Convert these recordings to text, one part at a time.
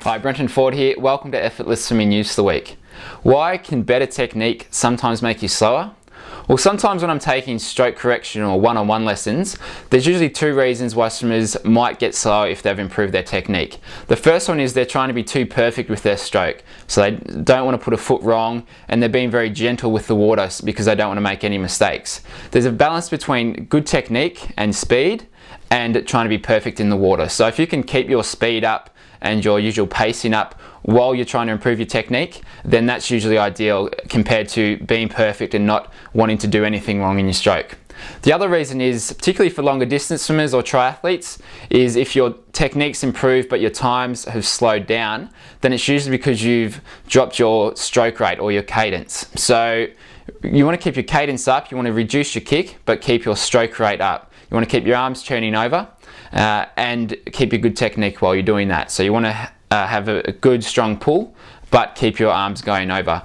Hi, Brenton Ford here. Welcome to Effortless Swimming News for the week. Why can better technique sometimes make you slower? Well, sometimes when I'm taking stroke correction or one-on-one lessons, there's usually two reasons why swimmers might get slower if they've improved their technique. The first one is they're trying to be too perfect with their stroke. So they don't want to put a foot wrong, and they're being very gentle with the water because they don't want to make any mistakes. There's a balance between good technique and speed and trying to be perfect in the water. So if you can keep your speed up and your usual pacing up while you're trying to improve your technique, then that's usually ideal compared to being perfect and not wanting to do anything wrong in your stroke. The other reason is, particularly for longer distance swimmers or triathletes, is if your technique's improved but your times have slowed down, then it's usually because you've dropped your stroke rate or your cadence. So you want to keep your cadence up, you want to reduce your kick but keep your stroke rate up. You want to keep your arms turning over and keep your good technique while you're doing that. So you want to have a good strong pull but keep your arms going over.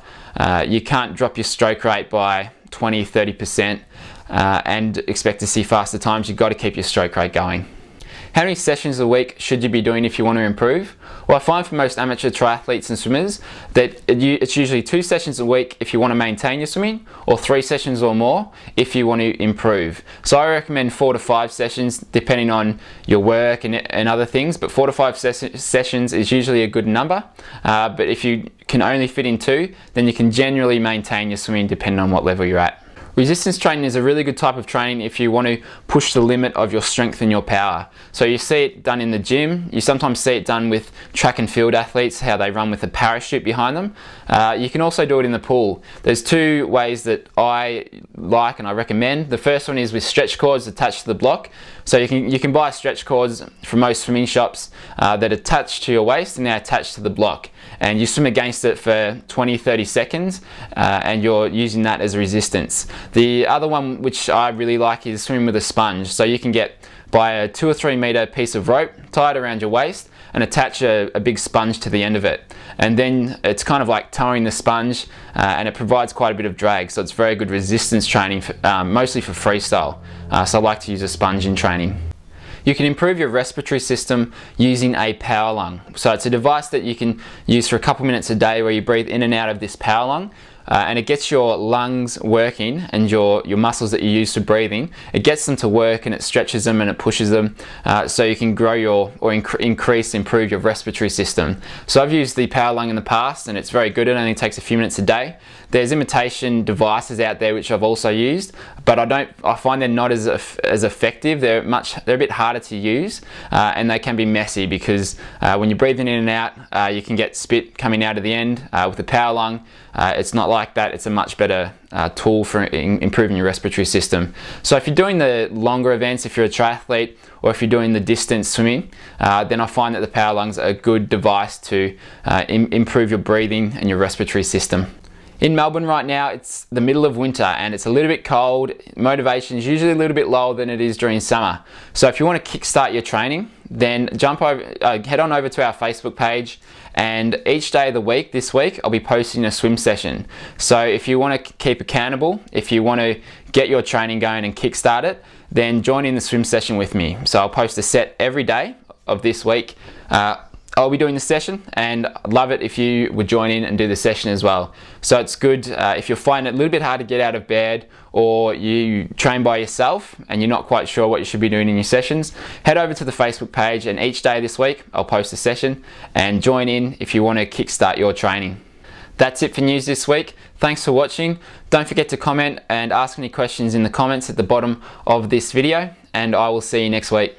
You can't drop your stroke rate by 20-30% and expect to see faster times. You've got to keep your stroke rate going. How many sessions a week should you be doing if you want to improve? Well, I find for most amateur triathletes and swimmers that it's usually 2 sessions a week if you want to maintain your swimming, or 3 sessions or more if you want to improve. So I recommend 4 to 5 sessions depending on your work and other things, but 4 to 5 sessions is usually a good number. But if you can only fit in 2, then you can generally maintain your swimming depending on what level you're at. Resistance training is a really good type of training if you want to push the limit of your strength and your power. So you see it done in the gym, you sometimes see it done with track and field athletes, how they run with a parachute behind them. You can also do it in the pool. There's 2 ways that I like and I recommend. The first one is with stretch cords attached to the block. So you can buy stretch cords from most swimming shops that attach to your waist and they're attached to the block. And you swim against it for 20-30 seconds and you're using that as resistance. The other one which I really like is swimming with a sponge. So you can buy a 2 or 3 meter piece of rope, tie it around your waist and attach a big sponge to the end of it. And then it's kind of like towing the sponge and it provides quite a bit of drag. So it's very good resistance training, mostly for freestyle. So I like to use a sponge in training. You can improve your respiratory system using a power lung. So it's a device that you can use for a couple minutes a day where you breathe in and out of this power lung. And it gets your lungs working and your muscles that you use for breathing, it gets them to work and it stretches them and it pushes them so you can grow improve your respiratory system. So I've used the power lung in the past and it's very good. It only takes a few minutes a day. There's imitation devices out there which I've also used, but I find they're not as effective. They're a bit harder to use and they can be messy because when you're breathing in and out, you can get spit coming out of the end. With the power lung, it's not like that. It's a much better tool for improving your respiratory system. So if you're doing the longer events, if you're a triathlete or if you're doing the distance swimming, then I find that the power lungs are a good device to improve your breathing and your respiratory system. In Melbourne right now, it's the middle of winter and it's a little bit cold. Motivation is usually a little bit lower than it is during summer. So if you want to kickstart your training, then head on over to our Facebook page, and each day of the week, this week, I'll be posting a swim session. So if you want to keep accountable, if you want to get your training going and kickstart it, then join in the swim session with me. So I'll post a set every day of this week. I'll be doing the session and I'd love it if you would join in and do the session as well. So it's good if you're finding it a little bit hard to get out of bed or you train by yourself and you're not quite sure what you should be doing in your sessions, head over to the Facebook page and each day this week I'll post a session and join in if you want to kickstart your training. That's it for news this week. Thanks for watching. Don't forget to comment and ask any questions in the comments at the bottom of this video, and I will see you next week.